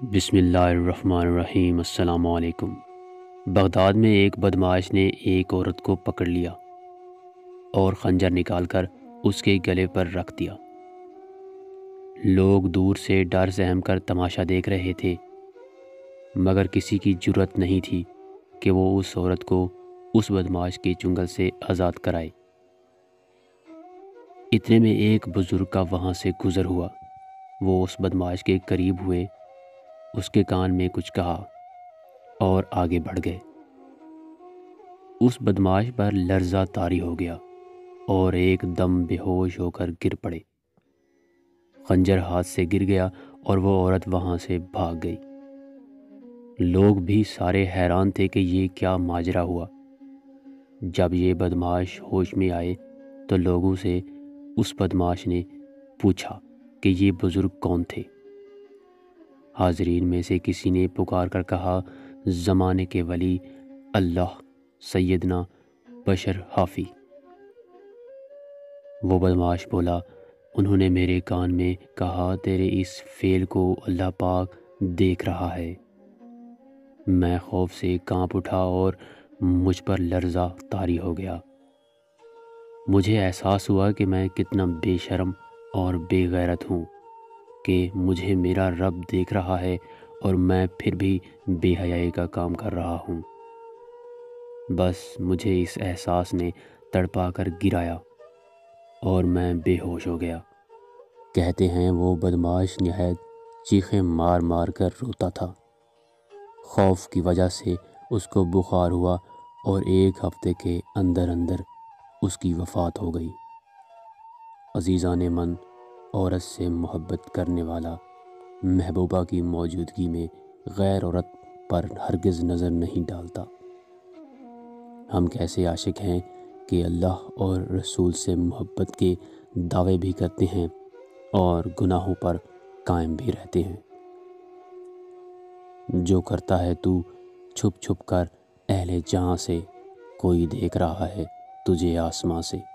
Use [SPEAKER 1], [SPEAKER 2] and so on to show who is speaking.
[SPEAKER 1] بسم اللہ الرحمن الرحیم۔ السلام علیکم۔ بغداد میں ایک بدمعاش نے ایک عورت کو پکڑ لیا اور خنجر نکال کر اس کے گلے پر رکھ دیا۔ لوگ دور سے ڈر سہم کر تماشا دیکھ رہے تھے، مگر کسی کی جرأت نہیں تھی کہ وہ اس عورت کو اس بدمعاش کے چنگل سے آزاد کرائے۔ اتنے میں ایک بزرگ کا وہاں سے گزر ہوا۔ وہ اس بدمعاش کے قریب ہوئے، اس کے کان میں کچھ کہا اور آگے بڑھ گئے۔ اس بدمعاش پر لرزہ طاری ہو گیا اور ایک دم بے ہوش ہو کر گر پڑے۔ خنجر ہاتھ سے گر گیا اور وہ عورت وہاں سے بھاگ گئی۔ لوگ بھی سارے حیران تھے کہ یہ کیا ماجرا ہوا۔ جب یہ بدمعاش ہوش میں آئے تو لوگوں سے اس بدمعاش نے پوچھا کہ یہ بزرگ کون تھے۔ حاضرین میں سے کسی نے پکار کر کہا، زمانے کے ولی اللہ سیدنا بشر حافی۔ وہ بدمعاش بولا، انہوں نے میرے کان میں کہا تیرے اس فعل کو اللہ پاک دیکھ رہا ہے۔ میں خوف سے کانپ اٹھا اور مجھ پر لرزہ طاری ہو گیا۔ مجھے احساس ہوا کہ میں کتنا بے شرم اور بے غیرت ہوں کہ مجھے میرا رب دیکھ رہا ہے اور میں پھر بھی بے حیائی کا کام کر رہا ہوں۔ بس مجھے اس احساس نے تڑپا کر گرایا اور میں بے ہوش ہو گیا۔ کہتے ہیں وہ بدمعاش نہایت چیخیں مار مار کر روتا تھا۔ خوف کی وجہ سے اس کو بخار ہوا اور ایک ہفتے کے اندر اندر اس کی وفات ہو گئی۔ عزیزان من، عورت سے محبت کرنے والا محبوبہ کی موجودگی میں غیر عورت پر ہرگز نظر نہیں ڈالتا۔ ہم کیسے عاشق ہیں کہ اللہ اور رسول سے محبت کے دعوے بھی کرتے ہیں اور گناہوں پر قائم بھی رہتے ہیں۔ جو کرتا ہے تو چھپ چھپ کر اہل جہاں سے، کوئی دیکھ رہا ہے تجھے آسماں سے۔